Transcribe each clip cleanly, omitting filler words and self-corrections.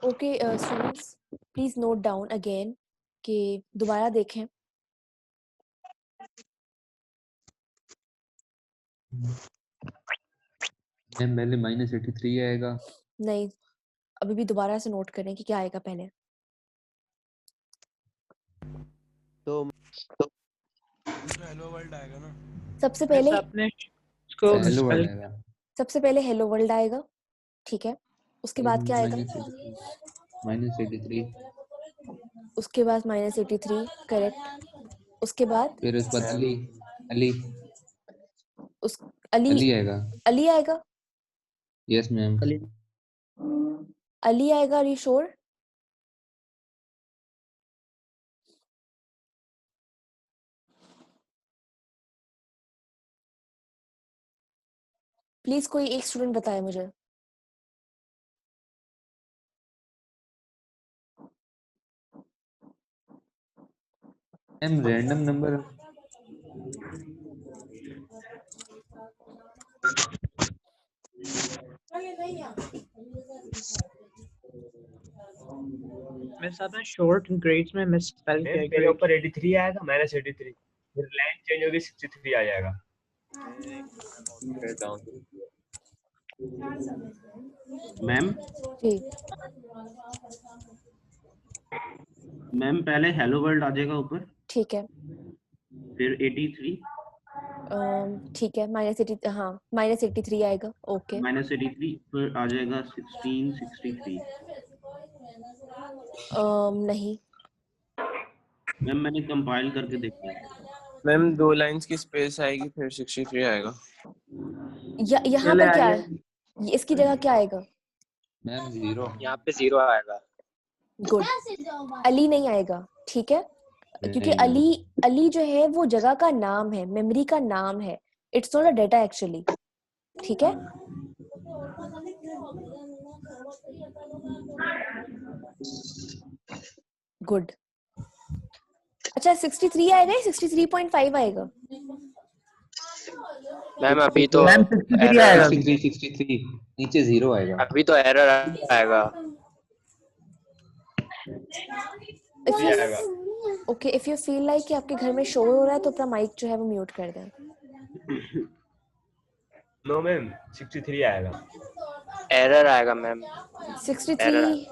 Okay students, please note down again कि दोबारा देखें। मैम पहले -83 आएगा। नहीं, अभी भी दोबारा से नोट करें कि क्या आएगा पहले। तो हेलो वर्ल्ड आएगा ना। सबसे पहले आपने इसको हेलो वर्ड स्पेल आएगा। सबसे पहले हेलो वर्ल्ड आएगा, ठीक है। उसके बाद क्या आएगा? -83 उसके बाद -83, करेक्ट। उसके बाद फिर उसके बाद अली अली उस अली अली आएगा। अली आएगा। Yes ma'am. अली आएगा, आर यू श्योर? प्लीज कोई एक स्टूडेंट बताए मुझे। मैम रैंडम नंबर मेरे साथ में शॉर्ट ग्रेड्स में मिस स्पेल किया मेरे ऊपर 83 आएगा, -83, फिर लाइन चेंज होगी 63 आ जाएगा। मैम जी, मैम पहले हेलो वर्ल्ड आ जाएगा ऊपर, ठीक है। फिर 83 ठीक है, -80, हाँ -83 आएगा, ओके। -83, फिर आ जाएगा 1663। नहीं, मैम मैंने कंपाइल करके देखा है। मैम 2 लाइंस की स्पेस आएगी फिर 63 आएगा। यहाँ पर क्या है? इसकी जगह क्या आएगा? मैम 0 यहाँ पे 0 आएगा। गुड। अली नहीं आएगा, ठीक है, क्योंकि नहीं मैम। अली जो है वो जगह का नाम है, मेमोरी का नाम है, it's not a data actually, ठीक है। गुड। अच्छा 63 आएगा या 63.5 आएगा? मैम अभी तो मैम 63 एरर आएगा। 63 नीचे 0 आएगा। अभी तो एरर आएगा। Okay, if you feel like कि आपके घर में शोर हो रहा है तो अपना माइक जो है वो म्यूट कर दें। नो मैम 63 आएगा। एरर आएगा मैम। 63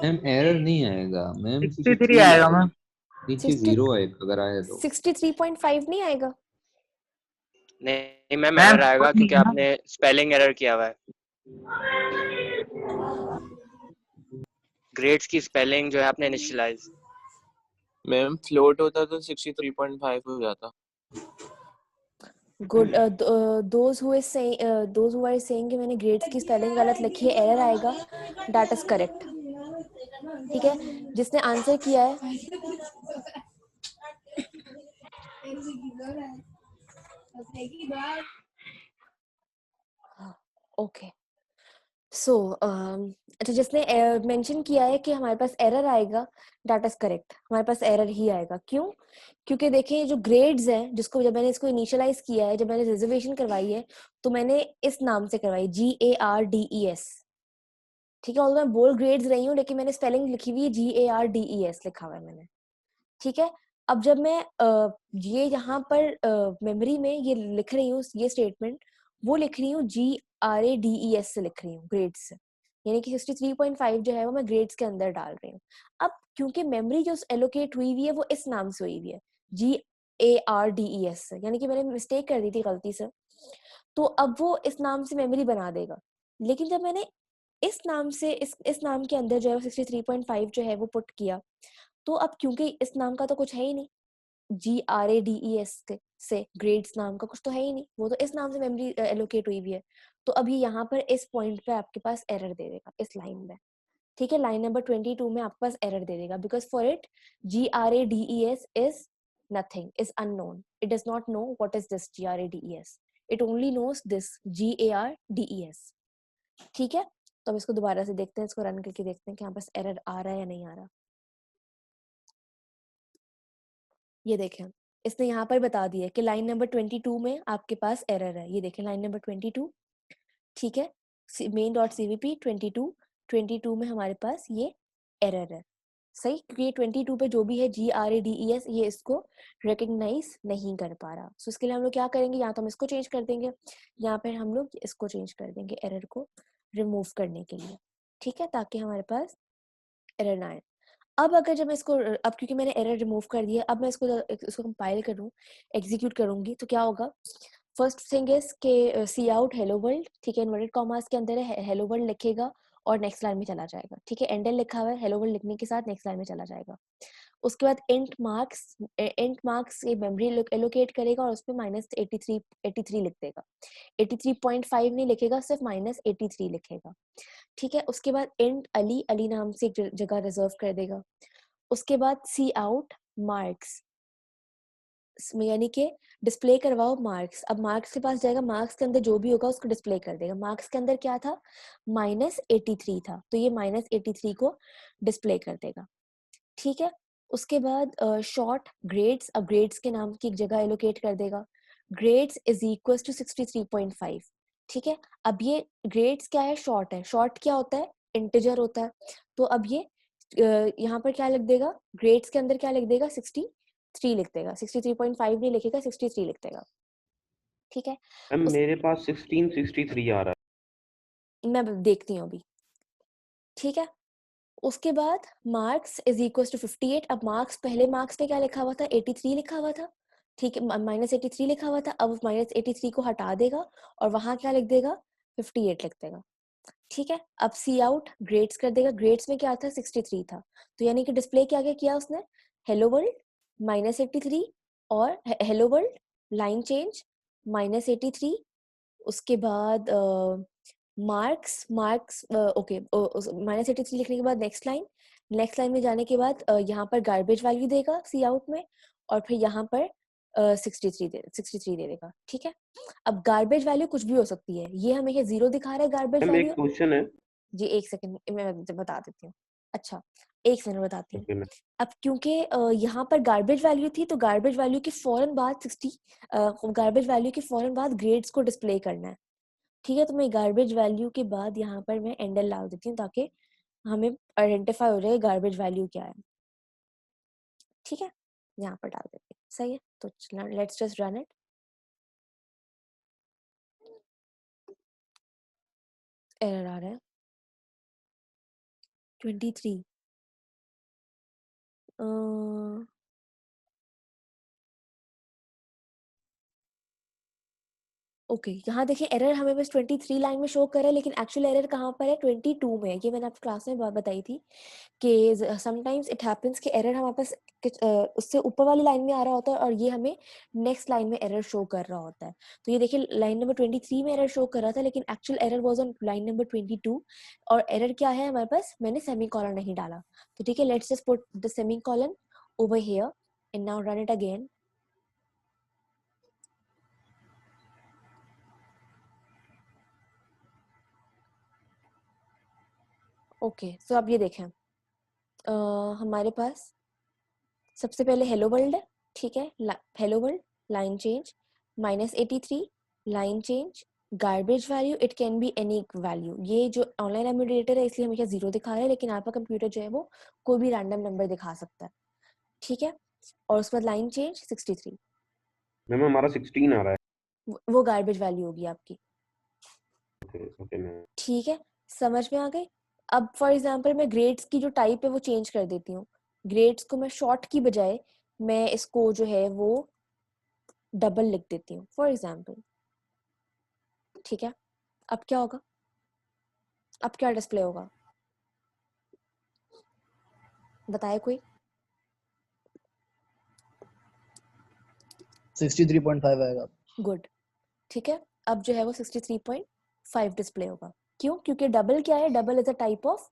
मैम एरर नहीं आएगा मैम। 63 आएगा मैम। नीचे 60 0 आएगा अगर आया तो। 63.5 नहीं आएगा? नहीं मैम एरर आएगा क्योंकि आपने स्पेलिंग एरर किया हुआ है। ग्रेड्स की स्पेलिंग जो है आपने इनिशियलाइज। मैम फ्लोट होता तो 63.5 हो जाता। Good. Those who are saying कि मैंने ग्रेड्स की स्पेलिंग गलत लिखी है, एरर आएगा, दैट इज करेक्ट, ठीक है। जिसने आंसर किया है ओके, सो अच्छा, जिसने मेंशन किया है कि हमारे पास एरर आएगा, दैट इज करेक्ट, हमारे पास एरर ही आएगा। क्यों? क्योंकि देखिए जो ग्रेड्स हैं, जिसको जब मैंने इसको इनिशियलाइज किया है, जब मैंने रिजर्वेशन करवाई है, तो मैंने इस नाम से करवाई, GARDES, ठीक है। और मैं बोल ग्रेड्स रही हूँ, लेकिन मैंने स्पेलिंग लिखी हुई है GARDES लिखा हुआ है मैंने, ठीक है। अब जब मैं ये यहाँ पर मेमोरी में ये लिख रही हूँ, ये स्टेटमेंट वो लिख रही हूँ GRADES से लिख रही हूँ, ग्रेड्स से, यानी कि 63.5 जो है वो मैं ग्रेड्स के अंदर डाल रही हूँ। अब क्योंकि मेमोरी जो एलोकेट हुई हुई है वो इस नाम से हुई हुई है, GARDES से, यानी कि मैंने मिस्टेक कर दी थी गलती से, तो अब वो इस नाम से मेमोरी बना देगा। लेकिन जब मैंने इस नाम से इस नाम के अंदर जो है 63.5 जो है वो पुट किया, तो अब क्योंकि इस नाम का तो कुछ है ही नहीं, GRADES से ग्रेड्स नाम का कुछ तो है ही नहीं, वो तो इस नाम से मेमोरी एलोकेट हुई हुई है। तो अभी यहाँ पर इस पॉइंट पे आपके पास एरर दे देगा, इस लाइन में, ठीक है। लाइन नंबर 22 में आपके पास एरर दे देगा, because for it GRADES is nothing, is unknown, it does not know what is this GRADES, it only knows this GARDES, ठीक है। तो अब इसको दोबारा से देखते हैं, इसको रन करके देखते हैं कि यहाँ पास एरर आ रहा है या नहीं आ रहा। ये देखें, इसने यहाँ पर बता दिया कि लाइन नंबर 22 में आपके पास एरर है। ये देखें लाइन नंबर 22, ठीक है, main.cvp 22, 22 में हमारे पास ये एरर है, सही, क्योंकि ये 22 पे जो भी है GRADES ये इसको रिकग्नाइज नहीं कर पा रहा। सो इसके लिए हम लोग क्या करेंगे, या तो हम इसको चेंज कर देंगे या फिर हम लोग इसको चेंज कर देंगे एरर को रिमूव करने के लिए, ठीक है, ताकि हमारे पास एरर ना आए। अब अगर जब मैं इसको अब क्योंकि मैंने एरर रिमूव कर दिया, अब मैं इसको कंपाइल करूँ, एग्जीक्यूट करूंगी तो क्या होगा। फर्स्ट थिंग इज के सी आउट हेलो वर्ल्ड, ठीक है, इन्वर्टेड कॉमास के अंदर है, हेलो वर्ल्ड लिखेगा और नेक्स्ट लाइन में चला जाएगा, ठीक है, एंडल लिखा हुआ है, हेलो वर्ल्ड लिखने के साथ नेक्स्ट लाइन में चला जाएगा। उसके बाद इंट मार्क्स ये मेमोरी एलोकेट करेगा और उसमें -83 लिख देगा, 83.5 नहीं लिखेगा, सिर्फ -83 लिखेगा, ठीक है। उसके बाद इंट अली नाम से एक जगह रिजर्व कर देगा। उसके बाद सी आउट मार्क्स, यानी कि डिस्प्ले करवाओ मार्क्स। अब मार्क्स के पास जाएगा, मार्क्स के अंदर जो भी होगा उसको डिस्प्ले कर देगा। मार्क्स के अंदर क्या था, -83 था, तो ये -83 को डिस्प्ले कर देगा, ठीक है। उसके बाद शॉर्ट ग्रेड्स, अब ग्रेड्स के नाम की एक जगह एलोकेट कर देगा, ग्रेड्स इज इक्वल टू 63.5, ठीक है। अब ये ग्रेड्स क्या है, शॉर्ट है, शॉर्ट क्या होता है, इंटीजर होता है, तो अब ये यहाँ पर क्या लिख देगा, ग्रेड्स के अंदर क्या लिख देगा, 63 लिख देगा, 63.5 नहीं लिखेगा, 63 लिख देगा, ठीक है। मैम मेरे पास 1663 आ रहा मैं देखती हूँ अभी, ठीक है। उसके बाद मार्क्स इज इक्वल टू 58। अब मार्क्स, पहले मार्क्स पे क्या लिखा हुआ था, 83 लिखा हुआ था, ठीक है, -83 लिखा हुआ था। अब -83 को हटा देगा और वहां क्या लिख देगा, 58 लिख देगा, ठीक है। अब सी आउट ग्रेड्स कर देगा, ग्रेड्स में क्या था, 63 था, तो यानी कि डिस्प्ले क्या क्या किया उसने, हेलो वर्ल्ड -83 और हेलो वर्ल्ड लाइन चेंज -83। उसके बाद मार्क्स ओके, -83 लिखने के बाद नेक्स्ट लाइन में जाने के बाद यहाँ पर गार्बेज वैल्यू देगा सी आउट में, और फिर यहाँ पर 63 दे देगा, ठीक है। अब गार्बेज वैल्यू कुछ भी हो सकती है, ये हमें 0 दिखा रहा है गार्बेज है। Ma'am value. एक क्वेश्चन है। जी एक सेकंड मैं बता देती हूँ, अच्छा एक सेकंड बताती हूँ। Okay ma'am. अब क्योंकि यहाँ पर गार्बेज वैल्यू थी, तो गार्बेज वैल्यू के फौरन बाद गार्बेज वैल्यू के फौरन बाद ग्रेड्स को डिस्प्ले करना है, ठीक है। तो मैं गार्बेज वैल्यू के बाद यहाँ पर मैं एंडल डाल देती हूँ ताकि हमें आइडेंटिफाई हो जाए गार्बेज वैल्यू क्या है, ठीक है, यहाँ पर डाल देती हूँ, सही है। तो let's just run it, error आ रहा है 23। ओके यहाँ देखिए एरर हमें बस 23 लाइन में शो कर रहा है, लेकिन एक्चुअल एरर कहाँ पर है, 22 में। ये मैंने आपको क्लास में बात बताई थी कि समटाइम्स इट हैपेंस कि एरर हमारे पास उससे ऊपर वाली लाइन में आ रहा होता है और ये हमें नेक्स्ट लाइन में एरर शो कर रहा होता है। तो ये देखिए लाइन नंबर 23 में एरर शो कर रहा था, लेकिन actual error was on line number 22। और एरर क्या है हमारे पास, मैंने सेमीकोलन नहीं डाला, तो ठीक है, let's just put the semicolon over here and now run it again. Okay so अब ये देखें हमारे पास सबसे पहले हेलो वर्ल्ड है, ठीक है, hello world line change -83 line change garbage value, it can be any value. ये जो ऑनलाइन एम्यूलेटर है इसलिए हमेशा 0 दिखा रहा है, लेकिन आपका कंप्यूटर जो है वो कोई भी रैंडम नंबर दिखा सकता है, ठीक है। और उसके बाद लाइन चेंज 63, मैम हमारा 16 आ रहा है। वो गार्बेज वैल्यू होगी आपकी, ओके मैम। ठीक है, समझ में आ गई। अब फॉर एग्जांपल मैं ग्रेड्स की जो टाइप है वो चेंज कर देती हूँ, ग्रेड्स को मैं शॉर्ट की बजाय मैं इसको जो है वो डबल लिख देती हूँ फॉर एग्जाम्पल, ठीक है। अब क्या होगा, अब क्या डिस्प्ले होगा, बताए कोई। 63.5 आएगा। गुड, ठीक है, अब जो है वो 63.5 डिस्प्ले होगा। क्यों, क्योंकि डबल क्या है, double is a type of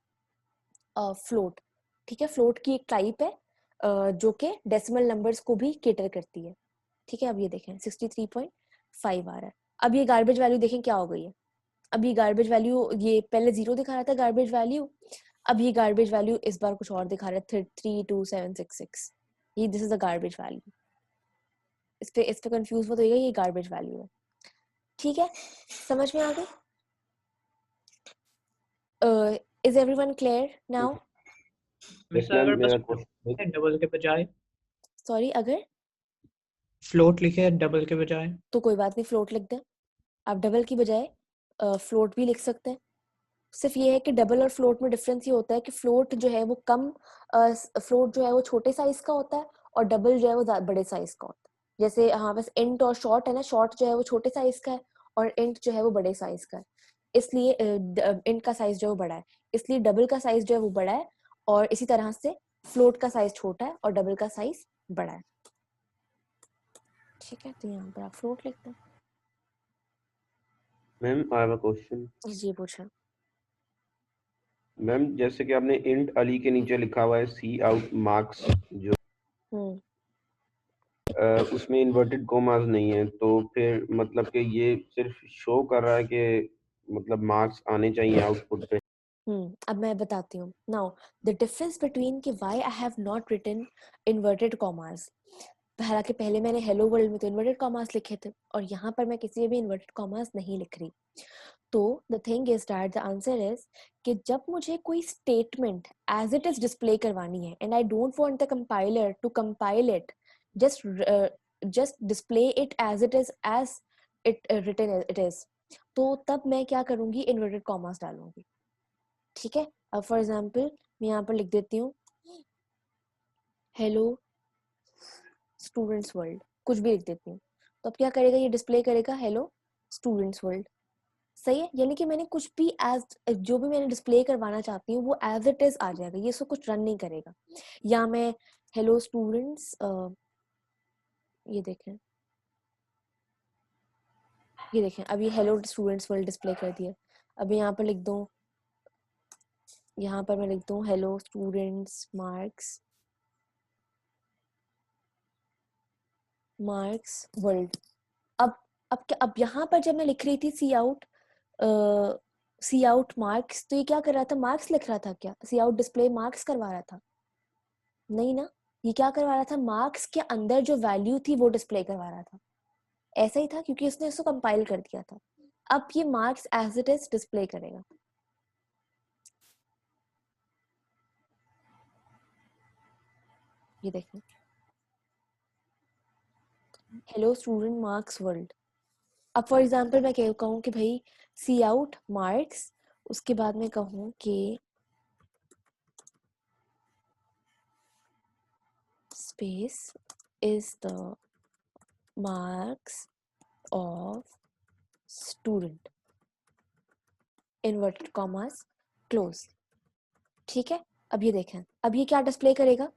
float, ठीक है, फ्लोट की एक टाइप है जो कि डेसिमल नंबर्स को भी केटर करती है, ठीक है। अब ये देखें 63.5 आ रहा है। अब ये गार्बेज वैल्यू देखें क्या हो गई है, अब ये गार्बेज वैल्यू, ये पहले 0 दिखा रहा था गार्बेज वैल्यू, अब ये गार्बेज वैल्यू इस बार कुछ और दिखा रहा है 32766, ये this is the garbage value. इस पे कंफ्यूज मत होइएगा, ये गार्बेज वैल्यू है, ठीक है, समझ में आ गई। Is everyone clear now? Miss ma'am अगर मेरा बस क्वेश्चन डबल के बजाय Sorry, अगर फ्लोट लिखे डबल के बजाय तो कोई बात नहीं, फ्लोट लिख दें। आप डबल की बजाय फ्लोट भी लिख सकते हैं। सिर्फ ये है कि डबल और फ्लोट में डिफरेंस ये होता है कि फ्लोट जो है वो फ्लोट जो है वो छोटे साइज का होता है और डबल जो है वो बड़े साइज का होता है। जैसे हाँ बस इंट और शॉर्ट है ना, शॉर्ट जो है वो छोटे साइज का है और इंट जो है वो बड़े साइज का है, इसलिए इंट का साइज जो है वो बड़ा है, इसलिए डबल का साइज जो है वो बड़ा है, और इसी तरह से फ्लोट का साइज छोटा है और डबल का साइज बड़ा है। ठीक है, तो यहाँ पर आप फ्लोट लिखते हैं। Ma'am I have a question. जी पूछा। मैम जैसे कि आपने इंट अली के नीचे लिखा हुआ है सी आउट मार्क्स, जो उसमें इन्वर्टेड कॉमास नहीं है, तो फिर मतलब कि ये सिर्फ शो कर रहा है कि मतलब मार्क्स आने चाहिए आउटपुट पे। अब मैं बताती हूँ। नाउ द डिफरेंस बिटवीन कि why I have not written inverted commas, हालांकि पहले मैंने हेलो वर्ल्ड में तो इन्वर्टेड कॉमास लिखे थे और यहाँ पर मैं किसी भी इन्वर्टेड कॉमास नहीं लिख रही। तो the thing is that the answer is कि जब मुझे कोई statement as it is display करवानी है and I don't want the compiler to compile it, just display it as it is, as it written it is, तो तब मैं क्या करूंगी, इन्वर्टेड कॉमास डालूंगी। ठीक है, अब फॉर एग्जाम्पल मैं यहाँ पर लिख देती हूँ हेलो स्टूडेंट्स वर्ल्ड, कुछ भी लिख देती हूँ, तो अब क्या करेगा, ये डिस्प्ले करेगा हेलो स्टूडेंट्स वर्ल्ड। सही है, यानी कि मैंने कुछ भी एज जो भी मैंने डिस्प्ले करवाना चाहती हूँ वो एज इट इज आ जाएगा, ये इसको कुछ रन नहीं करेगा। या मैं हेलो स्टूडेंट्स, ये देखें, ये देखें, अब ये हेलो स्टूडेंट्स वर्ल्ड डिस्प्ले कर दिया। अब यहाँ पर लिख दूँ, यहाँ पर मैं लिख दूँ हेलो स्टूडेंट्स मार्क्स वर्ल्ड। अब यहाँ पर जब मैं लिख रही थी सी आउट मार्क्स, तो ये क्या कर रहा था, मार्क्स लिख रहा था क्या, सी आउट डिस्प्ले मार्क्स करवा रहा था, नहीं ना, ये क्या करवा रहा था, मार्क्स के अंदर जो वैल्यू थी वो डिस्प्ले करवा रहा था। ऐसा ही था क्योंकि उसने इसको कंपाइल कर दिया था। अब ये marks as it is display करेगा। ये देखें हेलो स्टूडेंट मार्क्स वर्ल्ड। अब फॉर एग्जाम्पल मैं कहूँ कि भाई सी आउट मार्क्स, उसके बाद मैं कहूँ कि space is the marks of student, inverted commas close। ठीक है, अब ये देखें, अब ये क्या डिस्प्ले करेगा,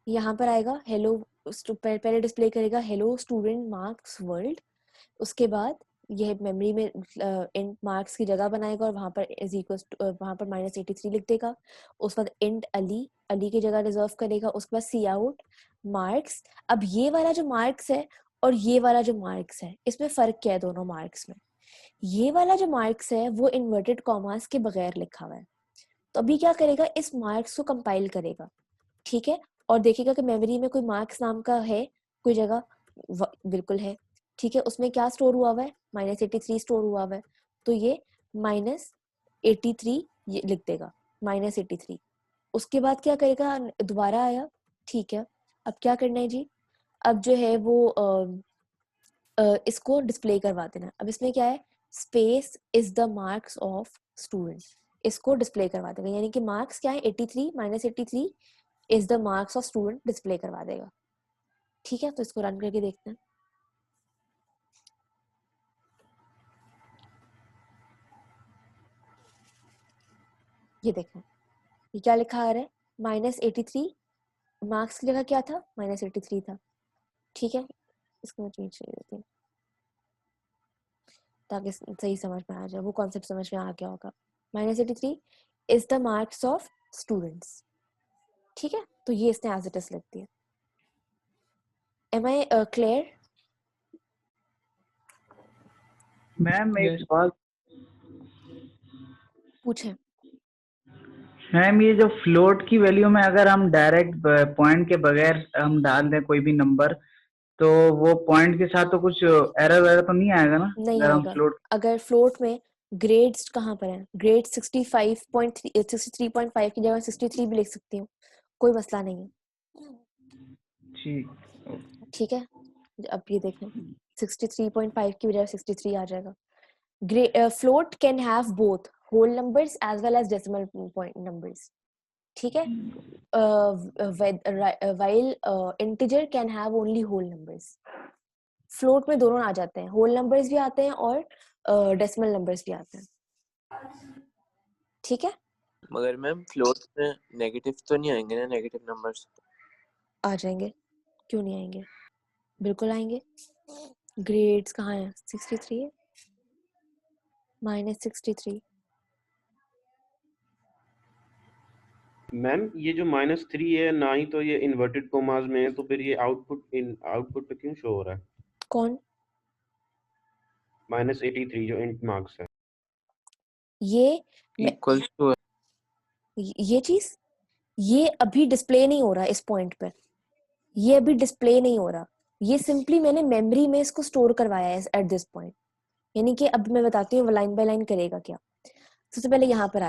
यहाँ पर आएगा हेलो, पहले डिस्प्ले करेगा हेलो स्टूडेंट मार्क्स वर्ल्ड, उसके बाद यह मेमोरी में इंट मार्क्स की जगह बनाएगा और वहाँ पर इज इक्वल, वहाँ पर -83 लिख देगा। उसके बाद इंट अली की जगह रिजर्व करेगा। उसके बाद सी आउट मार्क्स। अब ये वाला जो मार्क्स है और ये वाला जो मार्क्स है, इसमें फर्क क्या है दोनों मार्क्स में, ये वाला जो मार्क्स है वो इन्वर्टेड कॉमास के बगैर लिखा हुआ है। तो अभी क्या करेगा, इस मार्क्स को कंपाइल करेगा, ठीक है, और देखेगा कि मेमोरी में कोई मार्क्स नाम का है कोई जगह, बिल्कुल है, ठीक है, उसमें क्या स्टोर हुआ हुआ है, -83 स्टोर हुआ हुआ है, तो ये -83 ये लिख देगा, -83। उसके बाद क्या करेगा, दोबारा आया, ठीक है, अब क्या करना है जी, अब जो है वो इसको डिस्प्ले करवा देना। अब इसमें क्या है, space is the marks of student, इसको डिस्प्ले करवा देगा, यानी कि मार्क्स क्या है 83 -83 is the marks of student display करवा देगा। ठीक है, तो इसको रन करके देखते हैं। ये देखें, ये क्या लिखा आ रहा है, -83, मार्क्स की जगह क्या था, -83 था। ठीक है, इसको मैं चेंज कर देती हूँ ताकि सही समझ में आ जाए, वो कॉन्सेप्ट समझ में आ गया होगा। -83 is the marks of students. ठीक है, तो ये इसने एज इट इज लिख दिया। M I clear? मैम एक सवाल, पूछे। मैम ये जो फ्लोट की वैल्यू में अगर हम डायरेक्ट पॉइंट के बगैर हम डाल दें कोई भी नंबर, तो वो पॉइंट के साथ तो कुछ एरर वगैरह तो नहीं आएगा ना, नहीं अगर हम आएगा, फ्लोट। अगर फ्लोट में ग्रेड्स कहाँ पर है? ग्रेड 63.5 की जगह 63 भी लिख सकती हूँ, कोई मसला नहीं है। ठीक। ठीक है, अब ये देखें 63.5 की बजाय 63 आ जाएगा। Float can have both whole numbers as well as decimal point numbers. ठीक है, while integer can have only whole numbers. Float में दोनों आ जाते हैं, होल नंबर्स भी आते हैं और डेसिमल नंबर्स भी आते हैं। ठीक है, मगर मैम फ्लोट में नेगेटिव तो नहीं आएंगे ना, नेगेटिव नंबर्स? आ जाएंगे, क्यों नहीं आएंगे, बिल्कुल आएंगे। ग्रेड्स कहाँ है? 63 है, -63। मैम ये जो -3 है ना ही तो ये इन्वर्टेड कोमास में है, तो फिर ये आउटपुट पे क्यों शो हो रहा है? कौन? -83 जो इंट मार्क्स है। ये इक्वल्स टू ये चीज, ये अभी डिस्प्ले नहीं हो रहा इस पॉइंट पे, ये अभी डिस्प्ले नहीं हो रहा, ये सिंपली मैंने मेमोरी में इसको स्टोर करवाया है एट दिस पॉइंट। यानी कि अब मैं बताती हूँ लाइन बाय लाइन करेगा क्या। सबसे पहले यहाँ पर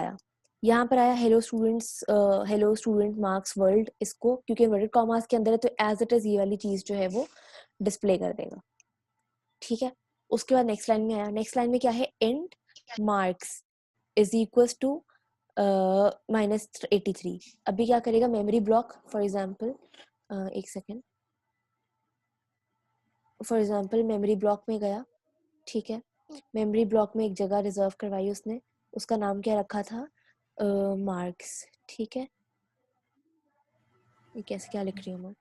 आया hello students, hello student marks world, इसको क्योंकि इन्वर्टेड कॉमास के अंदर है तो एज इट इज ये वाली चीज जो है वो डिस्प्ले कर देगा। ठीक है, उसके बाद नेक्स्ट लाइन में आया, नेक्स्ट लाइन में क्या है? Int marks is equals to -83। अभी क्या करेगा? मेमोरी ब्लॉक फॉर एग्जाम्पल, एक second, for example memory block में गया। ठीक है, मेमोरी ब्लॉक में एक जगह रिजर्व करवाई उसने, उसका नाम क्या रखा था? मार्क्स। ठीक है, ये कैसे क्या लिख रही हूँ मैं?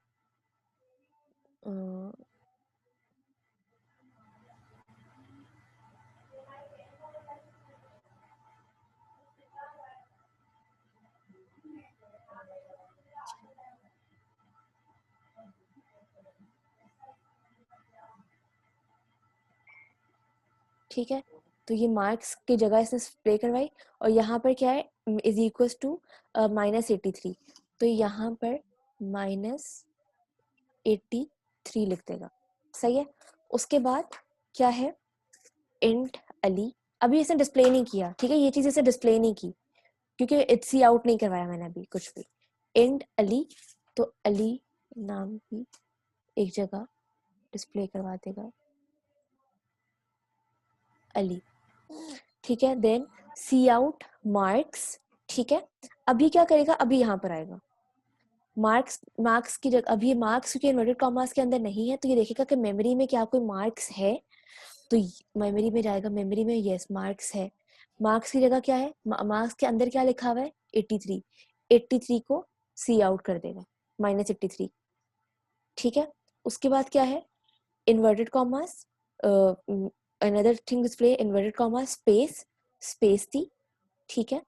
ठीक है, तो ये मार्क्स की जगह इसने स्प्रे करवाई और यहाँ पर क्या है? इज इक्वल्स टू -83, तो यहाँ पर -83 लिख देगा। सही है, उसके बाद क्या है? इंट अली, अभी इसने डिस्प्ले नहीं किया। ठीक है, ये चीज इसे डिस्प्ले नहीं की क्योंकि इट्स सी आउट नहीं करवाया मैंने अभी कुछ भी। इंट अली, तो अली नाम की एक जगह डिस्प्ले करवा देगा अली। ठीक है, देन सी आउट मार्क्स। ठीक है, अभी क्या करेगा? अभी यहाँ पर आएगा मार्क्स की जगह, अभी मार्क्स क्योंकि इन्वर्टेड कॉमास के अंदर नहीं है तो ये देखेगा कि मेमोरी में क्या कोई मार्क्स है, तो मेमोरी में जाएगा, मेमोरी में यस मार्क्स है। मार्क्स की जगह क्या है? मार्क्स के अंदर क्या लिखा हुआ है? 83। 83 को सी आउट कर देगा, -83। ठीक है, उसके बाद क्या है? Inverted commas, another thing display inverted commas space थी। ठीक है,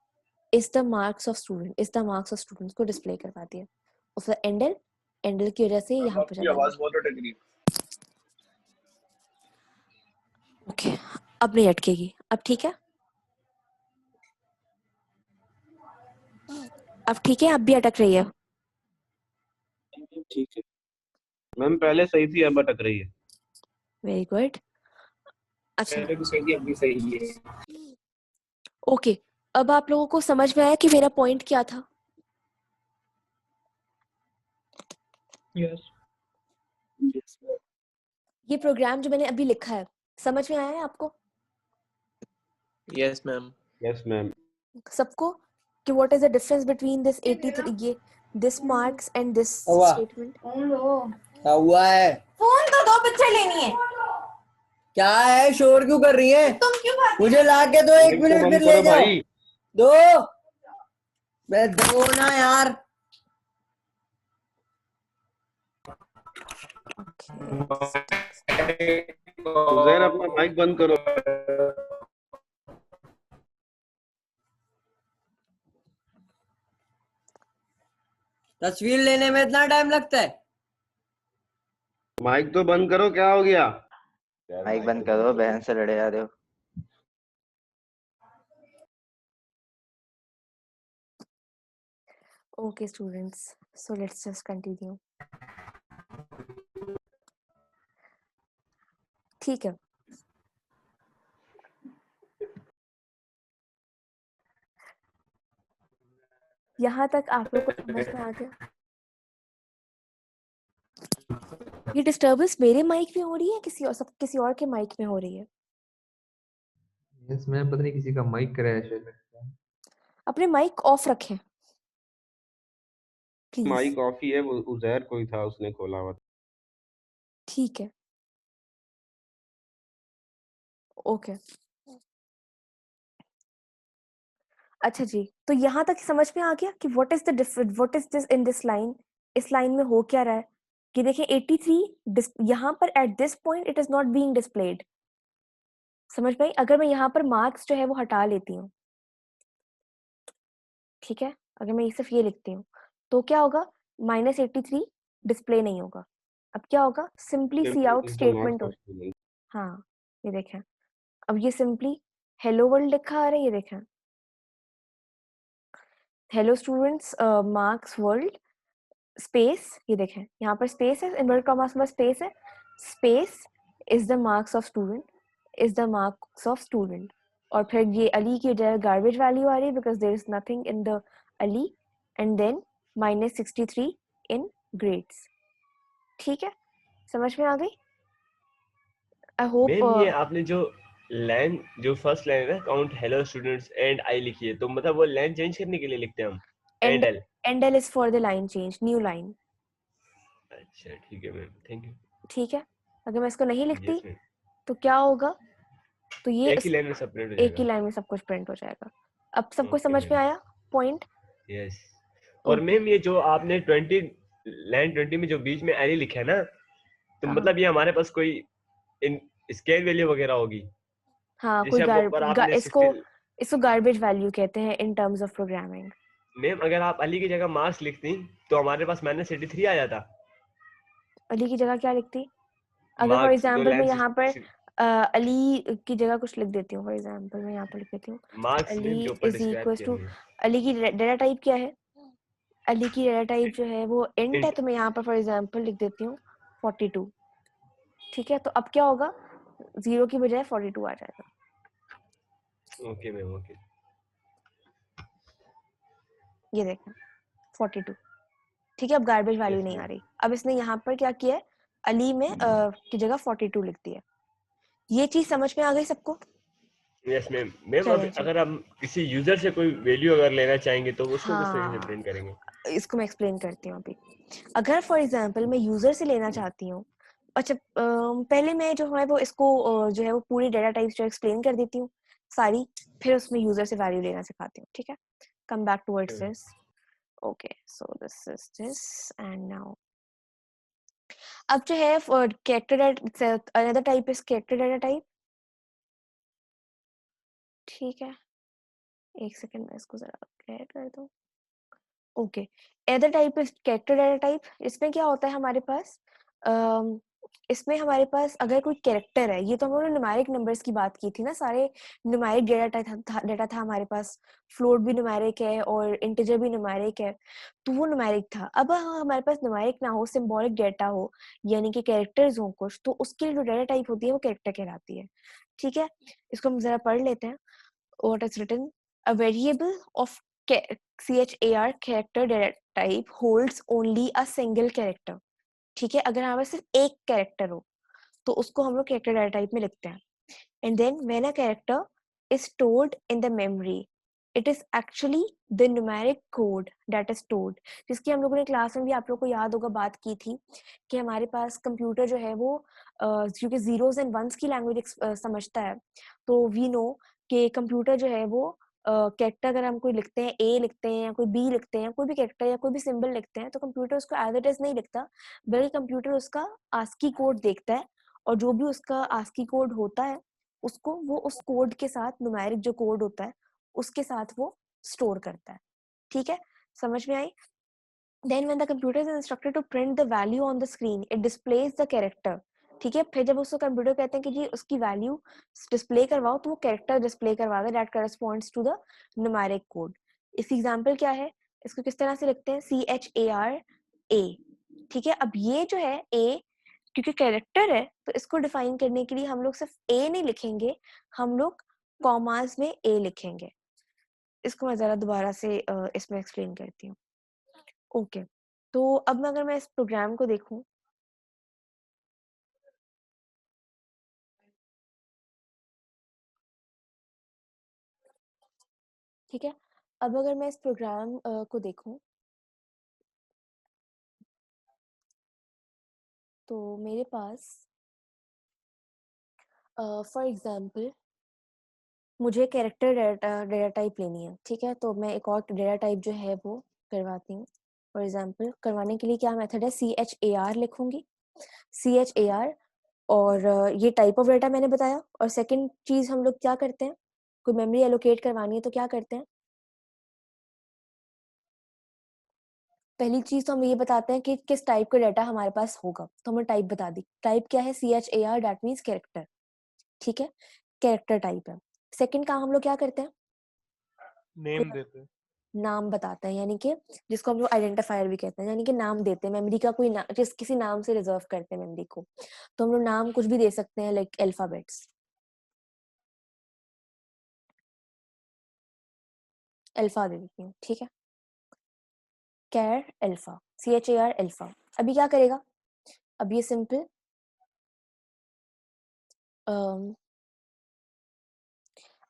is the marks of student को डिस्प्ले करवा दिया और फिर एंडल की वजह से यहाँ पर चला आवाज बहुत अटक रही है। ओके, अब नहीं अटकेगी, अब ठीक है, अब ठीक है, अब भी अटक रही है। ठीक है मैम पहले सही थी, अब अटक रही है। Very good. अच्छा, पहले भी सही थी, अब भी सही है। ओके, अब आप लोगों को समझ में आया कि मेरा पॉइंट क्या था? यस ये प्रोग्राम जो मैंने अभी लिखा है समझ में आया है आपको यस मैम यस मैम। सबको कि what is the difference between this 83 ये दिस मार्क्स एंड दिस हुआ। स्टेटमेंट? क्या हुआ है? फोन तो दो, पिक्चर लेनी है। क्या है, शोर क्यों कर रही है? तुम क्यों भाग मुझे ला के दो, एक तो मिनट बंद फिर ले करो जाओ। भाई। दो, मैं दो ना यार। उजैर अपना माइक बंद करो। तस्वीर लेने में इतना टाइम लगता है? माइक तो बंद करो, क्या हो गया? माइक बंद करो, बहन से लड़े जा रहे हो। Okay students, so let's just continue. ठीक है, यहाँ तक आप लोग को समझ में आ गया? ये डिस्टर्बेंस मेरे माइक में हो रही है किसी और के माइक में हो रही है? यस मैम, पता नहीं किसी का माइक क्रैश है लगता है। अपने माइक ऑफ रखें प्लीज। माइक ऑफ ही है, वो उजैर कोई था उसने खोला हुआ था। ठीक है, ओके। अच्छा जी, तो यहाँ तक समझ में आ गया कि what is this in this line, इस लाइन में हो क्या रहा है कि देखिए 83 यहाँ पर at this point it is not being displayed. समझ में आई? अगर मैं यहाँ पर मार्क्स जो है वो हटा लेती हूँ, ठीक है, अगर मैं सिर्फ ये लिखती हूँ तो क्या होगा, -83 डिस्प्ले नहीं होगा। अब क्या होगा, simply C Simple out is the statement marks हो। of student. हाँ, ये देखें, अब ये सिंपली हेलो वर्ल्ड लिखा आ रहा है, ये देखें, hello students marks world space, ये देखें यहाँ पर स्पेस है, इन्वर्टेड कॉमास में स्पेस है, space is the marks of student, is the marks of student, और फिर ये अली की जगह गार्बेज वैल्यू आ रही है because there is nothing in the अली, एंड देन -63 इन ग्रेड्स। ठीक है, समझ में आ गई? I hope. मैम ये आपने जो लाइन, जो फर्स्ट लाइन है ना, count hello students and I लिखी है, तो मतलब वो लाइन चेंज करने के लिए लिखते हैं हम and L. And L is for the line change, new line. अच्छा ठीक है मैम, थैंक यू। ठीक है, अगर मैं इसको नहीं लिखती यस मैम, तो क्या होगा, तो ये एक ही लाइन में सेपरेट हो एक ही जाएगा। लाइन में सब कुछ प्रिंट हो जाएगा। अब सबको ओके समझ में मैम, आया पॉइंट? यस। और मैम ये जो आपने 20 लाइन 20 में जो बीच में एल लिखा है ना, तो हाँ मतलब ये हमारे पास कोई इन स्केल वैल्यू वगैरह होगी? हाँ, जैसे अब ऊपर आपने इसको 60। इसको गार्बेज वैल्यू कहते हैं in terms of programming. Ma'am अगर आप अली की जगह मार्क्स लिखती तो हमारे पास -83 आ जाता। अली की जगह क्या लिखती? अगर फॉर मार्क्स जो एग्जांपल मैं लाइन यहाँ पर अली की जगह कुछ लिख देती हूँ, फॉर एग्जांपल मैं यहाँ पर लिख देती हूँ मार्क्स मैम अली जो ऊपर इज डिस्क्राइब इक्वल किया टू, हमने। अली की डेटा टाइप क्या है, अली की डेटा टाइप जो है वो इंट है, Int। तो मैं यहाँ पर फॉर एग्जांपल लिख देती हूँ 42। ठीक है, तो अब क्या होगा, 0 की बजाय 42 आ जाएगा। Okay ma'am, okay. ये देखें 42। ठीक है, अब गार्बेज वैल्यू यस नहीं आ मैम, रही। अब इसने यहाँ पर क्या किया है, अली में की जगह 42 लिख दिया। ये चीज समझ में आ गई सबको? Yes ma'am. मैम अब चलें जी, अगर हम किसी यूजर से कोई वैल्यू अगर लेना चाहेंगे तो उसको किस तरीके से प्रिंट हाँ, करेंगे? इसको मैं एक्सप्लेन करती हूँ अभी। अगर फॉर एग्जांपल मैं यूजर से लेना चाहती हूँ, अच्छा पहले मैं जो है वो इसको जो है वो पूरी डेटा टाइप्स जो एक्सप्लेन कर देती हूँ सारी, फिर उसमें यूजर से वैल्यू लेना सिखाती हूँ। ठीक है, come back towards this. Okay, so this is this and now अब जो है character another type is character data type. ठीक है, एक सेकंड में इसको जरा क्लियर कर दूं। Okay, other type is character data type. इसमें क्या होता है हमारे पास, अम, इसमें हमारे पास अगर कोई कैरेक्टर है, ये तो हम लोगों ने न्यूमेरिक नंबर्स की बात की थी ना, सारे न्यूमेरिक डेटा था हमारे पास, फ्लोट भी न्यूमेरिक है और इंटीजर भी न्यूमेरिक है, तो वो न्यूमेरिक था। अब हमारे पास न्यूमेरिक ना हो, सिंबॉलिक डेटा हो, यानी कि कैरेक्टर्स हो कुछ, तो उसके लिए जो डेटा टाइप होती है वो कैरेक्टर कहलाती है। ठीक है, इसको हम जरा पढ़ लेते हैं। What is written, a variable of char character data type holds only a single character। ठीक है, अगर हमारे पास सिर्फ एक कैरेक्टर हो तो उसको हम लोग कैरेक्टर डेटा टाइप में लिखते हैं। And then when a character is stored in the memory, it is actually the numeric code that is stored। जिसकी हम लोगों ने क्लास में भी, आप लोग को याद होगा, बात की थी कि हमारे पास कंप्यूटर जो है वो क्योंकि जीरोस एंड वंस की लैंग्वेज समझता है, तो वी नो कि कंप्यूटर जो है वो कैरेक्टर अगर हम कोई लिखते हैं, ए लिखते हैं या कोई बी लिखते हैं, कोई भी कैरेक्टर या कोई भी सिंबल लिखते हैं, तो कंप्यूटर उसको एज इट इज नहीं लिखता, बल्कि कंप्यूटर उसका आस्की कोड देखता है, और जो भी उसका आस्की कोड होता है उसको वो उस कोड के साथ, न्यूमेरिक जो कोड होता है उसके साथ वो स्टोर करता है। ठीक है, समझ में आई? Then when the computer is instructed to print the value on the screen, it displays the character। ठीक है, फिर जब उसको कंप्यूटर कहते हैं कि जी उसकी वैल्यू डिस्प्ले करवाओ, तो वो कैरेक्टर डिस्प्ले करवाता है that corresponds to the numeric code. इसकी एग्जांपल क्या है, इसको किस तरह से लिखते हैं, CHARA। ठीक है, अब ये जो है ए, क्योंकि कैरेक्टर है तो इसको डिफाइन करने के लिए हम लोग सिर्फ ए नहीं लिखेंगे, हम लोग कॉमास में ए लिखेंगे। इसको मैं ज़रा दोबारा से इसमें एक्सप्लेन करती हूँ। ओके, तो अब मैं अगर मैं इस प्रोग्राम को देखूँ, ठीक है? अब अगर मैं इस प्रोग्राम को देखूँ, तो मेरे पास फॉर एग्ज़ाम्पल मुझे कैरेक्टर डेटा टाइप लेनी है, ठीक है? तो मैं एक और डेटा टाइप जो है वो करवाती हूँ। फॉर एग्ज़ाम्पल करवाने के लिए क्या मेथड है, CHAR लिखूँगी, CHAR, और ये टाइप ऑफ डेटा मैंने बताया। और सेकंड चीज़ हम लोग क्या करते हैं, कोई मेमोरी एलोकेट करवानी है तो क्या करते हैं, पहली चीज़ तो हम ये बताते हैं कि किस टाइप का डेटा हमारे पास होगा, तो हमने टाइप बता दी। टाइप क्या है, CHAR, दैट मीन्स कैरेक्टर, ठीक है? कैरेक्टर टाइप है। सेकंड काम हम लोग क्या करते हैं, नेम देते हैं। नाम बताते हैं, यानी कि जिसको हम लोग आइडेंटिफायर भी कहते हैं, यानी कि नाम देते हैं मेमोरी का, कोई किसी नाम से रिजर्व करते हैं मेमोरी को, तो हम लोग नाम कुछ भी दे सकते हैं, लाइक अल्फाबेट्स, अल्फा दे देती हूँ, ठीक है? कैर अल्फा, CHAR अल्फा। अभी क्या करेगा, अब ये सिंपल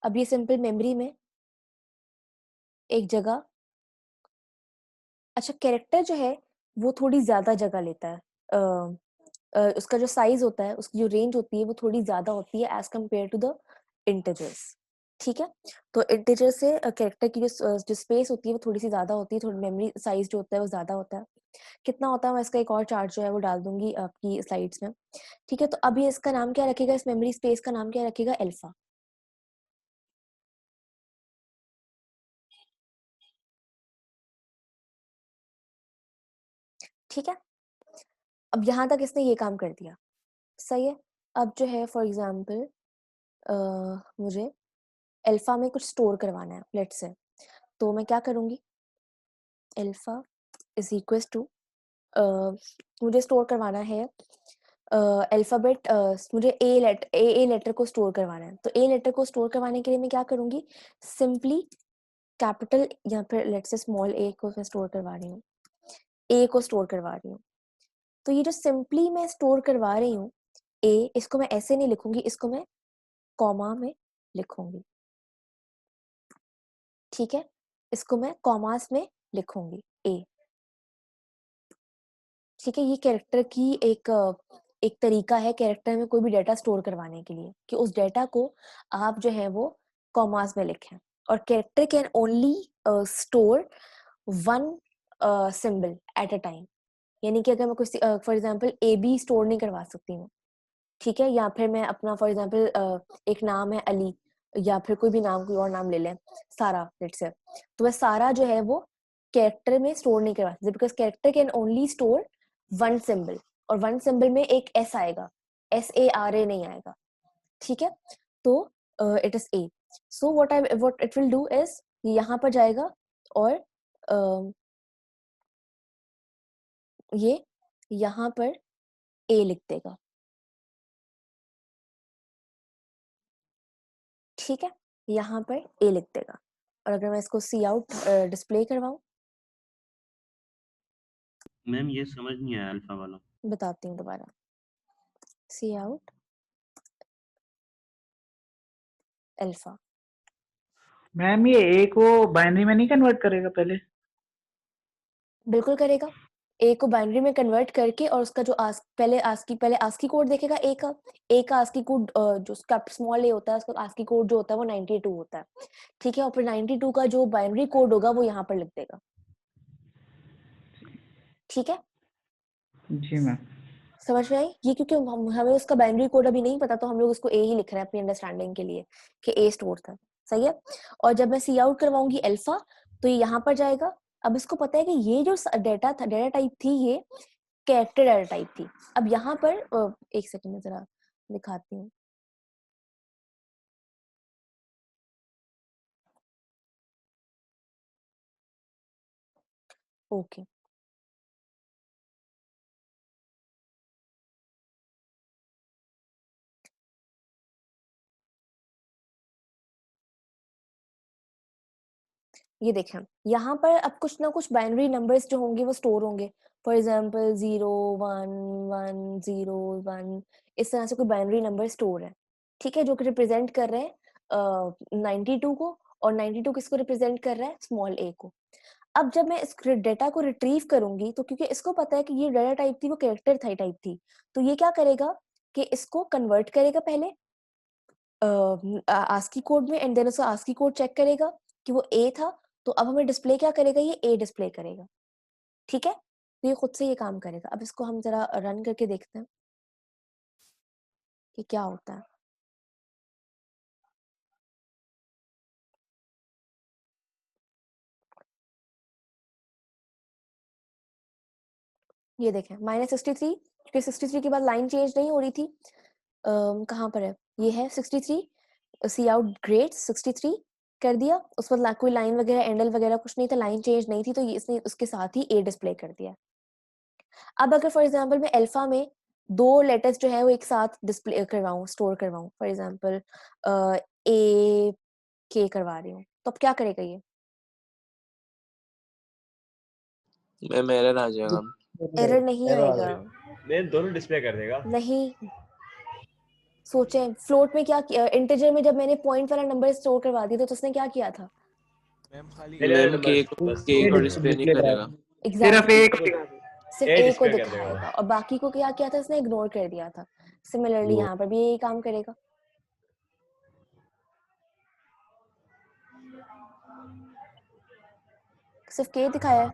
अब ये सिंपल मेमोरी में एक जगह, अच्छा कैरेक्टर जो है वो थोड़ी ज्यादा जगह लेता है, उसका जो साइज होता है, उसकी जो रेंज होती है वो थोड़ी ज्यादा होती है as compare to the integers, ठीक है? तो इंटीजर से कैरेक्टर की जो स्पेस होती है वो थोड़ी सी ज्यादा होती है, थोड़ी मेमोरी साइज जो होता है वो ज्यादा होता है। कितना होता है, मैं इसका एक और चार्ट जो है वो डाल दूंगी आपकी स्लाइड्स में, ठीक है? तो अभी इसका नाम क्या रखेगा, इस मेमोरी स्पेस का नाम क्या रखेगा, अल्फा, ठीक है? अब यहाँ तक इसने ये काम कर दिया, सही है? अब जो है फॉर एग्जाम्पल मुझे अल्फा में कुछ स्टोर करवाना है, लेट्स से, तो मैं क्या करूँगी, अल्फा इज इक्वल्स टू, मुझे स्टोर करवाना है अल्फाबेट, मुझे ए लेटर को स्टोर करवाना है, तो ए लेटर को स्टोर करवाने के लिए मैं क्या करूँगी, सिंपली कैपिटल या फिर लेट्स से स्मॉल ए को मैं स्टोर करवा रही हूँ, ए को स्टोर करवा रही हूँ। तो ये जो सिंपली मैं स्टोर करवा रही हूँ ए, इसको मैं ऐसे नहीं लिखूंगी, इसको मैं कॉमा में लिखूंगी, ठीक है? इसको मैं कॉमास में लिखूंगी ए, ठीक है? ये कैरेक्टर की एक तरीका है कैरेक्टर में कोई भी डेटा स्टोर करवाने के लिए, कि उस डेटा को आप जो है वो कॉमास में लिखें। और character can only store one symbol at a time, यानी कि अगर मैं कुछ फॉर एग्जांपल AB स्टोर नहीं करवा सकती हूँ, ठीक है? या फिर मैं अपना फॉर एग्जांपल एक नाम है अली, या फिर कोई भी नाम, कोई और नाम ले लें, सारा लेट्स से, तो वह सारा जो है वो कैरेक्टर में स्टोर नहीं करवा सकते, because character can only store one symbol, और वन सिंबल में एक S आएगा, SARA नहीं आएगा, ठीक है? तो it is A। So what it will do is, यहाँ पर जाएगा और ये यहाँ पर A लिख देगा, ठीक है? यहाँ पर A लिख देगा। और अगर मैं इसको सी आउट डिस्प्ले करवाऊं, मैम ये समझ नहीं आया अल्फा वाला। बताती हूँ दोबारा, सी आउट अल्फा, मैम ये ए को बाइनरी में नहीं कन्वर्ट करेगा पहले? बिल्कुल करेगा। ए को बाइनरी में कन्वर्ट करके, और उसका जो पहले आस्की कोड देखेगा ए का आस्की कोड, जो उसका स्मॉल ए होता है, उसका आस्की कोड जो होता है वो 92 होता है, ठीक है? और फिर 92 का जो बाइनरी कोड होगा वो यहाँ पर लिख देगा, ठीक है? जी मैम। समझ में आई ये? क्योंकि हमें उसका बाइनरी कोड अभी नहीं पता, तो हम लोग उसको ए ही लिख रहे हैं अपनी अंडरस्टैंडिंग के लिए कि ए स्टोर था, सही है? और जब मैं सी आउट करवाऊंगी अल्फा, तो ये यहाँ पर जाएगा। अब इसको पता है कि ये जो डेटा टाइप थी, ये कैरेक्टर डेटा टाइप थी। अब यहाँ पर एक सेकंड में जरा दिखाती हूँ, ओके। ये देखें यहाँ पर अब कुछ ना कुछ बाइनरी नंबर्स जो होंगे वो स्टोर होंगे। फॉर एग्जांपल 0 1 1 0 1 इस तरह से कोई बाइनरी नंबर स्टोर है, ठीक है, जो कि रिप्रेजेंट कर रहे हैं 92 को, और 92 किसको रिप्रेजेंट कर रहा है, स्मॉल a को। अब जब मैं इस डेटा को रिट्रीव करूंगी तो क्योंकि इसको पता है कि ये डेटा टाइप थी, वो कैरेक्टर टाइप थी, तो ये क्या करेगा कि इसको कन्वर्ट करेगा पहले आस्की कोड में, एंड देन उसका आस्की कोड चेक करेगा कि वो a था, तो अब हमें डिस्प्ले क्या करेगा, ये a डिस्प्ले करेगा, ठीक है। तो ये खुद से ये काम करेगा। अब इसको हम जरा रन करके देखते हैं कि क्या होता है। ये देखें -63, क्योंकि 63 के बाद लाइन चेंज नहीं हो रही थी। कहाँ पर है, ये है 63, सी आउट ग्रेड 63 कर दिया, उस पर कोई लाइन वगैरह एंडल वगैरह कुछ नहीं था, लाइन चेंज नहीं थी, तो ये इसने उसके साथ ही a डिस्प्ले कर दिया। अब अगर फॉर एग्जांपल मैं अल्फा में 2 लेटर्स जो है वो एक साथ डिस्प्ले करवाऊं, स्टोर करवाऊं, फॉर एग्जांपल a k करवा रही हूँ, तो अब क्या करेगा ये? मैम एरर आ जाएगा। एरर नहीं आएगा, मैम दोनों डिस्प्ले कर देगा। नहीं। सोचें फ्लोट में क्या किया, इंटीजर में जब मैंने पॉइंट वाला नंबर स्टोर करवा दिया तो उसने क्या किया था? मैम के को डिस्प्ले नहीं करेगा। सिर्फ एक सिर्फ A a को display कर देगा। दिखाएगा, और बाकी को क्या किया था इसने, इग्नोर कर दिया था। सिमिलरली यहाँ पर भी यही काम करेगा। सिर्फ k दिखाया है।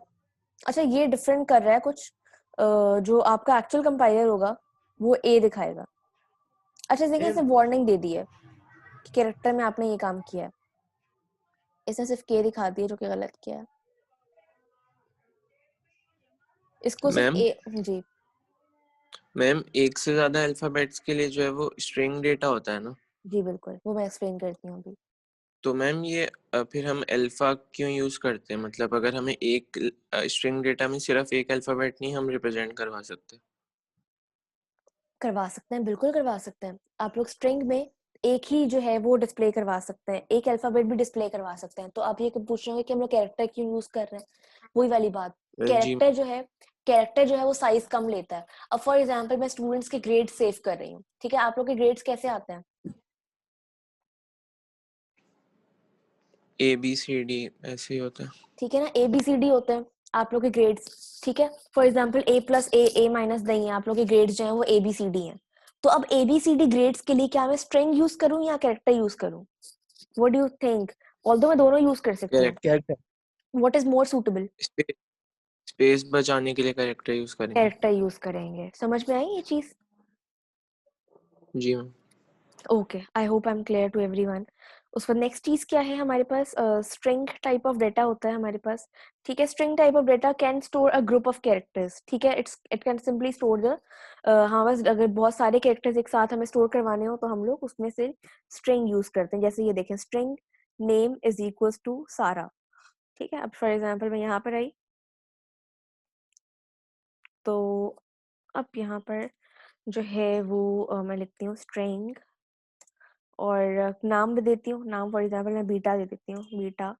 अच्छा ये डिफरेंट कर रहा है कुछ, जो आपका एक्चुअल कंपाइलर होगा वो a दिखाएगा। अच्छा देखिए इसे वार्निंग दे दी है कि कैरेक्टर में आपने ये काम किया है, इसने सिर्फ k दिखा दिया जो कि गलत किया है। इसको सिर्फ मैम जी मैम एक से ज्यादा अल्फाबेट्स के लिए जो है वो स्ट्रिंग डेटा होता है ना, जी बिल्कुल, वो मैं एक्सप्लेन करती हूँ अभी। तो मैम ये फिर हम अल्फा क्यों यूज करते हैं? मतलब अगर हमें एक स्ट्रिंग डेटा में सिर्फ एक अल्फाबेट नहीं हम रिप्रेजेंट करवा सकते? करवा सकते हैं, बिल्कुल करवा सकते हैं। आप लोग स्ट्रिंग में एक ही जो है वो डिस्प्ले करवा सकते हैं, एक अल्फाबेट भी डिस्प्ले करवा सकते हैं। तो आप ये पूछ रहे हो कि हम लोग कैरेक्टर क्यों यूज कर रहे हैं, वही वाली बात। जी कैरेक्टर जो है वो साइज कम लेता है। अब फॉर एग्जांपल मैं स्टूडेंट्स के ग्रेड सेव कर रही हूँ, ठीक है, आप लोग के ग्रेड्स कैसे आते हैं? ABCD ऐसे ही होता है। ठीक है ना, ABCD होते हैं आप लोग के ग्रेड्स, ठीक है। फॉर एग्जांपल A+A नहीं है, आप लोग के ग्रेड्स जो हैं वो ABCD हैं। तो अब ABCD ग्रेड्स के लिए क्या मैं स्ट्रिंग यूज करूं या कैरेक्टर यूज करूं? What do you think? Although मैं दोनों यूज कर सकती हूँ, what is more suitable? Space बचाने के लिए कैरेक्टर यूज करेंगे। कैरेक्टर यूज करेंगे। समझ में आई ये चीज? जी ma'am. Okay, I hope I am clear to everyone. उस पर नेक्स्ट चीज क्या है हमारे पास, स्ट्रिंग टाइप ऑफ डेटा होता है हमारे पास, ठीक है। String type of data can store a group of characters, ठीक है। It can simply store the हाँ बस अगर बहुत सारे कैरेक्टर्स एक साथ हमें स्टोर करवाने हो तो हम लोग उसमें से स्ट्रिंग यूज करते हैं। जैसे ये देखें, string name is equals to Sara, ठीक है। अब फॉर एग्जांपल मैं यहाँ पर आई तो अब यहाँ पर जो है वो मैं लिखती हूँ स्ट्रिंग और नाम भी देती हूँ, नाम फॉर एग्जांपल मैं बीटा दे देती हूँ, बीटा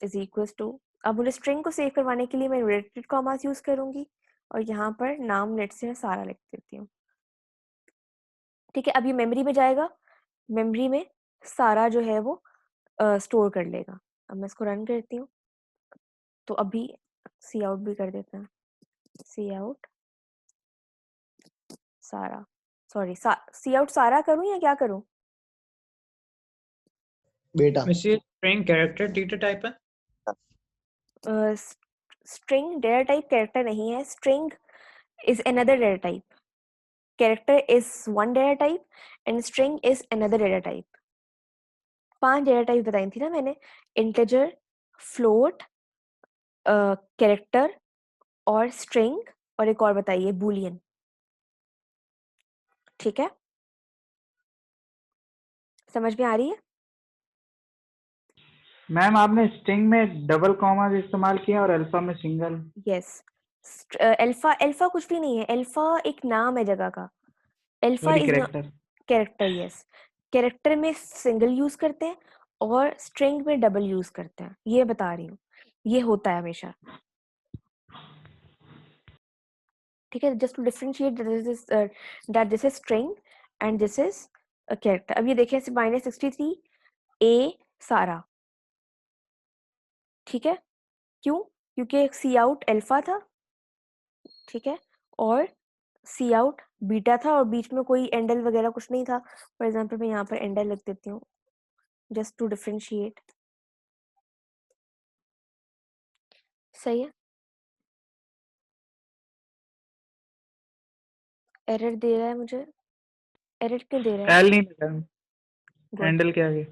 इज इक्वल्स टू। अब मुझे स्ट्रिंग को सेव करवाने के लिए मैं इनवर्टेड कॉमास यूज करूंगी और यहाँ पर नाम लेट से मैं सारा लिख देती हूँ, ठीक है। अब ये मेमोरी में जाएगा, मेमोरी में सारा जो है वो स्टोर कर लेगा। अब मैं इसको रन करती हूँ तो अभी सी आउट भी कर देते हैं, सी आउट सारा, सॉरी सी आउट सारा करूँ या क्या करूँ? बेटा स्ट्रिंग कैरेक्टर डेटा टाइप है। स्ट्रिंग डेटा टाइप कैरेक्टर नहीं है, string is another data type, character is one data type and string is another data type। 5 data type बताई थी ना मैंने, integer, float, character और string, और एक और बताइए boolean, ठीक है। समझ में आ रही है? मैम आपने स्ट्रिंग में डबल कॉमा इस्तेमाल किया और अल्फा में सिंगल। यस, अल्फा कुछ भी नहीं है, अल्फा एक नाम है जगह का, alpha is character. Yes, character में सिंगल यूज करते हैं और स्ट्रिंग में डबल यूज करते हैं, ये बता रही हूँ। ये होता है हमेशा, ठीक है। Just to differentiate that this is string and this is a character. अब ये देखिए -63 ए सारा, ठीक है। क्यों? क्योंकि सी आउट अल्फा था, ठीक है, और सी आउट बीटा था, और बीच में कोई एंडल वगैरह कुछ नहीं था। फॉर एग्जाम्पल मैं यहाँ पर एंडल लिख देती हूँ जस्ट टू डिफरेंशिएट। सही है। एरर दे रहा है मुझे, एरर क्यों दे रहा है? एल नहीं लगा Good. हैंडल के आगे।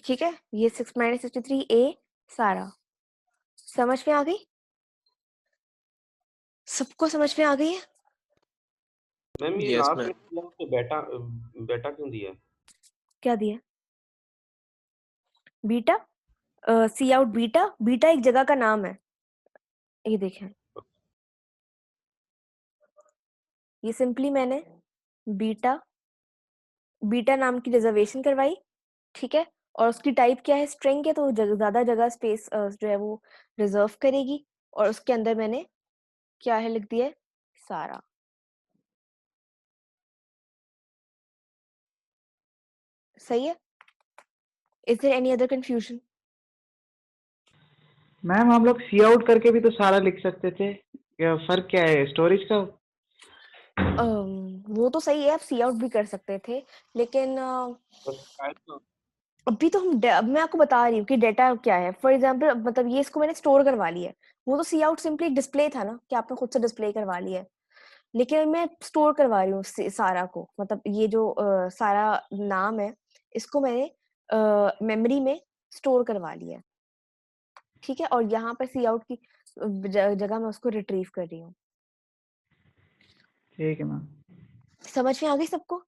ठीक है, ये 6 -63 ए सारा समझ में आ गई? सबको समझ में आ गई है? मैम ये यस लास्ट मैम। में तो बेटा बेटा क्यों दिया है? क्या दिया? बीटा, सी आउट बीटा, बीटा एक जगह का नाम है। ये देखें, ये सिंपली मैंने बीटा बीटा नाम की रिजर्वेशन करवाई, ठीक है, और उसकी टाइप क्या है? स्ट्रिंग है, तो ज्यादा जगह स्पेस जो है वो रिजर्व करेगी, और उसके अंदर मैंने क्या है लिख दिया है? सारा। सही है। Is there any other confusion? Ma'am हम लोग सी आउट करके भी तो सारा लिख सकते थे, क्या फर्क क्या है स्टोरेज का? वो तो सही है, आप सी आउट भी कर सकते थे, लेकिन अभी तो अब मैं आपको बता रही हूँ कि डेटा क्या है। फॉर एग्जाम्पल मतलब ये इसको मैंने स्टोर करवा लिया है, वो तो सी आउट सिंपली एक डिस्प्ले था ना, कि आपने खुद से डिस्प्ले करवा लिया है, लेकिन मैं स्टोर करवा रही हूँ सारा को। मतलब ये जो सारा नाम है, इसको मैंने मेमोरी में स्टोर करवा लिया है, ठीक है, और यहाँ पर सी आउट की जगह मैं उसको रिट्रीव कर रही हूँ। ठीक है मैम। समझ में आ गई सबको?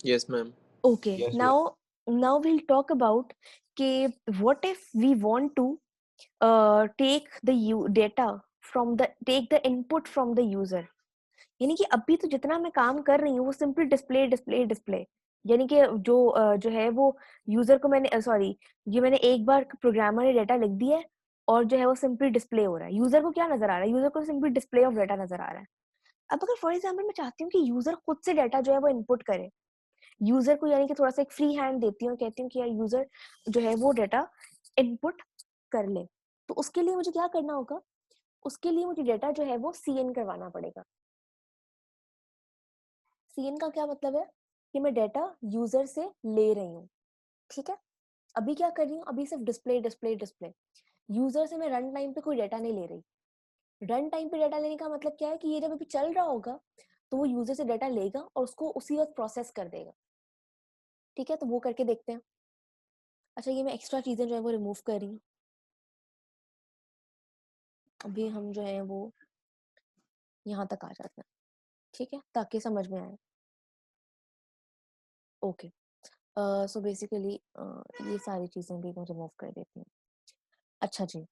Yes ma'am. Okay, Yes, now we'll talk about what if we want to take the take the input from the user। यानी कि अभी तो जितना मैं काम कर रही हूँ वो सिंपली डिस्प्ले डिस्प्ले डिस्प्ले, यानी कि जो है वो यूजर को मैंने सॉरी ये मैंने एक बार प्रोग्रामर ने डेटा लिख दिया है, और जो है वो सिंपली डिस्प्ले हो रहा है। यूजर को क्या नजर आ रहा है? यूजर को सिंपली डिस्प्ले ऑफ डेटा नजर आ रहा है। अब अगर फॉर एग्जाम्पल मैं चाहती हूँ कि यूजर खुद से डेटा जो है वो इनपुट करे, यूजर को यानी कि थोड़ा सा एक फ्री हैंड देती हूँ, कहती हूँ कि यार यूजर जो है वो डेटा इनपुट कर ले, तो उसके लिए मुझे क्या करना होगा? उसके लिए मुझे डेटा जो है वो सीएन करवाना पड़ेगा। सीएन का क्या मतलब है? कि मैं डेटा यूजर से ले रही हूँ, ठीक है। अभी क्या कर रही हूँ? अभी सिर्फ डिस्प्ले डिस्प्ले डिस्प्ले। यूजर से मैं रन टाइम पे कोई डेटा नहीं ले रही। रन टाइम पे डेटा लेने का मतलब क्या है? कि ये जब अभी चल रहा होगा तो वो यूजर से डेटा लेगा और उसको उसी वक्त प्रोसेस कर देगा, ठीक है। तो वो करके देखते हैं। अच्छा, ये मैं एक्स्ट्रा चीजें जो है वो रिमूव कर रही हूँ। अभी हम जो है वो यहाँ तक आ जाते हैं, ठीक है, ताकि समझ में आए। ओके, सो बेसिकली ये सारी चीजें भी मैं रिमूव कर देती हूँ। अच्छा जी,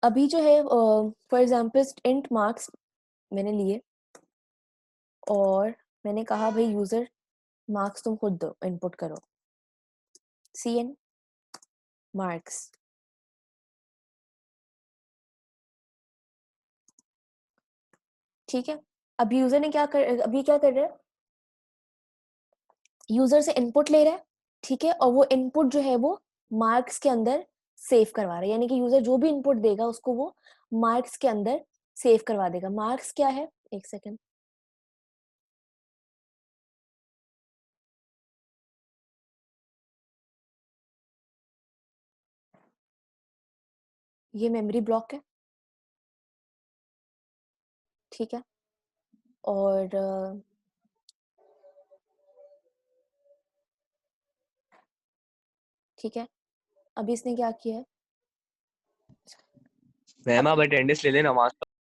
अभी जो है फॉर एग्जाम्पल इंट मार्क्स मैंने लिए, और मैंने कहा भाई यूजर मार्क्स तुम खुद दो, इनपुट करो cn मार्क्स, ठीक है। अब यूजर ने अभी क्या कर रहा है? यूजर से इनपुट ले रहा है, ठीक है, और वो इनपुट जो है वो मार्क्स के अंदर सेव करवा रहा है, यानी कि यूजर जो भी इनपुट देगा उसको वो मार्क्स के अंदर सेव करवा देगा। मार्क्स क्या है? एक सेकेंड, ये मेमोरी ब्लॉक है, ठीक है, और ठीक है, अभी इसने क्या किया है? मैम आप अटेंडेंस ले लेना, नमाज